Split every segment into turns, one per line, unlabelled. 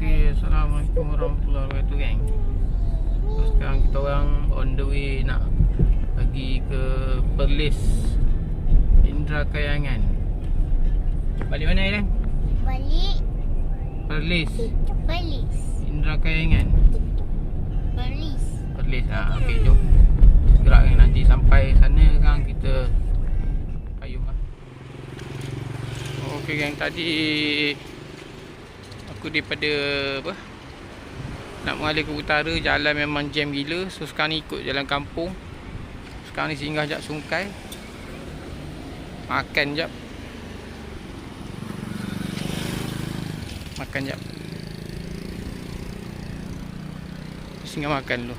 Okay, Assalamualaikum warahmatullahi wabarakatuh, geng. So, sekarang kita orang on the way nak pergi ke Perlis Indra Kayangan. Balik mana, Ailan?
Balik
Perlis
Perlis.
Indra Kayangan.
Perlis.
Perlis, okey, jom gerak, kan. Nanti sampai sana kan kita payung lah. Okey, geng, tadi aku daripada apa, nak mengalir ke utara, jalan memang jam gila. So sekarang ni ikut jalan kampung. Sekarang ni singgah jap Sungkai, makan jap, singgah makan dulu.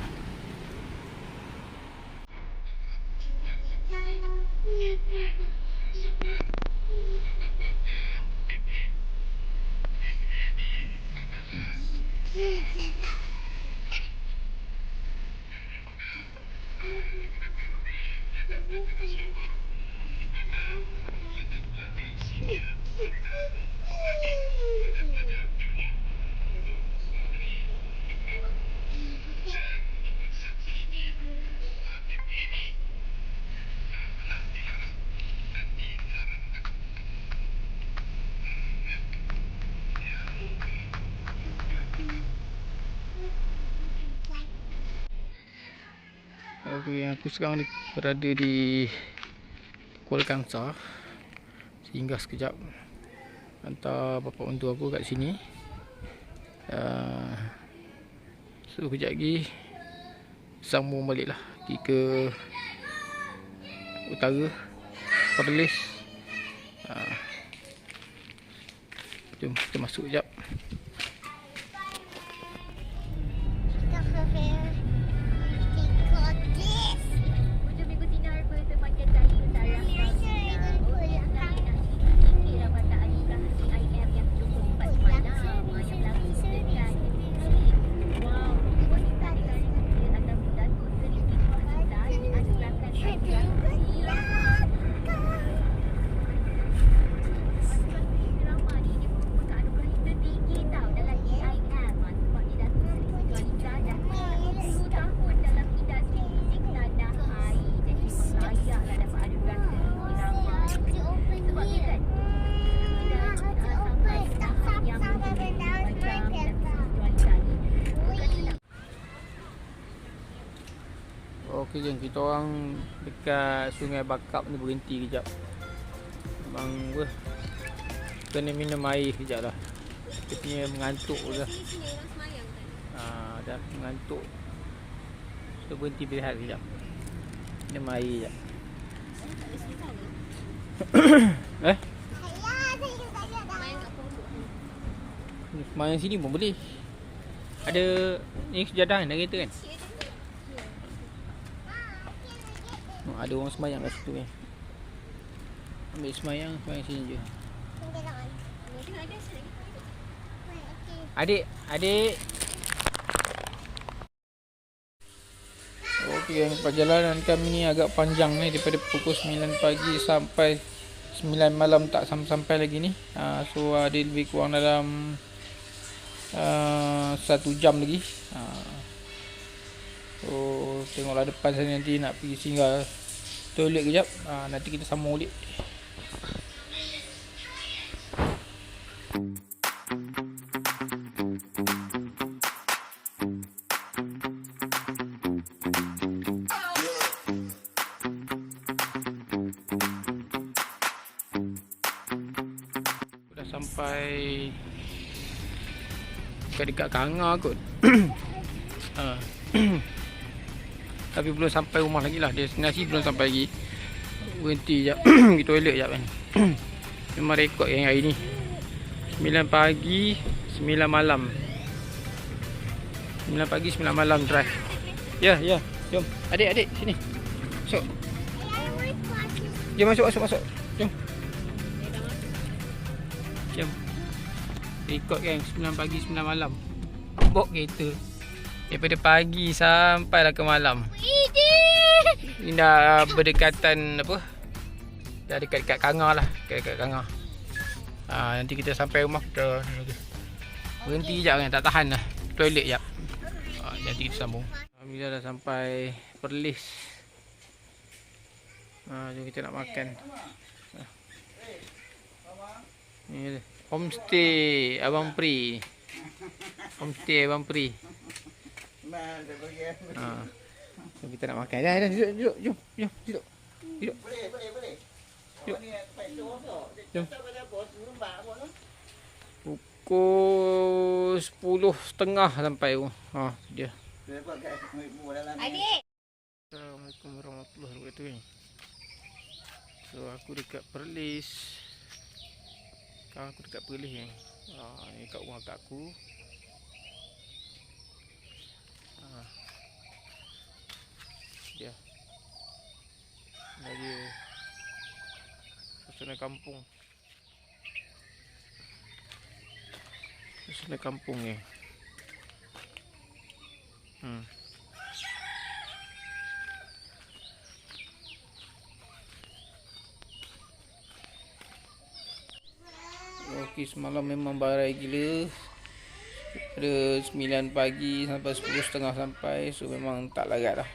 Okay, aku sekarang ni berada di Kuala Kangsar. Singgah sekejap, hantar bapa mentua aku kat sini. So kejap lagi sambung balik lah, pergi ke utara Perlis. Jom kita masuk kejap. Okey, geng, kita orang dekat Sungai Bakap ni berhenti kejap. Memang kena minum air kejap lah. Dia punya mengantuk dah. Dah mengantuk. Kita berhenti berehat kejap, minum air kejap. Semayang sini pun boleh. Ada ni sejadah kan, kereta kan? Ada orang semayang kat situ kan. Ambil semayang sini je. Adik. Okey, perjalanan kami ni agak panjang ni, daripada pukul 9 pagi sampai 9 malam, tak sampai lagi ni. So ada lebih kurang dalam 1 jam lagi. So tengoklah depan sana, nanti nak pergi singgah toilet kejap. Nanti kita sambung balik. Dah sampai dekat Kangar kot. Tapi belum sampai rumah lagi lah. Destinasi belum sampai lagi. Berhenti sekejap pergi toilet sekejap kan. Memang rekod yang hari ni 9 pagi 9 malam. 9 pagi 9 malam drive. Ya, jom. Adik sini. Masuk. Jom masuk. Jom. Rekod kan 9 pagi 9 malam. Bawa kereta daripada pagi sampailah ke malam. Ini dah berdekatan apa? Dah dekat Kangar lah, dekat Kangar. Nanti kita sampai rumah kita Berhenti sekejap kan, tak tahan dah. Toilet sekejap. Jadi kita sambung. Alhamdulillah dah sampai Perlis. Jom kita nak makan. Ni dia. Homestay Abang Pri. Homestay Abang Pri. Jom kita nak makan. Dah, duduk. Jom, duduk. Duduk.
Boleh.
Yuk.
Ni tempat tu tu.
Jom.
Tak pada bos lembak apa tu.
Pukul 10.30 sampai tu. Dia.
Dia buat kat ibu dalam.
Adik.
Assalamualaikum warahmatullahi wabarakatuh. So aku dekat Perlis. Sekarang aku dekat Perlis ni. Ni kat rumah kat aku. Dia. Dia suasana kampung. Suasana kampung ni. Okey, semalam memang barai gila. Ada 9 pagi sampai 10.30 sampai. So memang tak larat lah.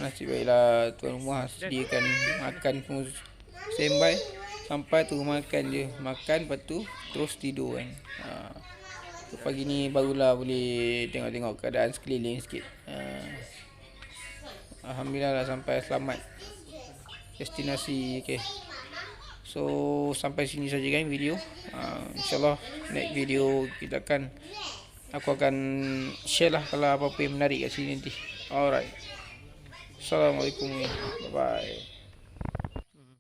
Nasib baiklah tuan rumah sediakan makan semua standby. Sampai tu makan je. Makan lepas tu terus tidur kan. So, pagi ni barulah boleh tengok-tengok keadaan sekeliling sikit. Alhamdulillah dah sampai selamat destinasi. Okay. So sampai sini saja kan video. InsyaAllah next video aku akan share lah kalau apa-apa yang menarik kat sini nanti. Alright. Assalamualaikum. Bye bye.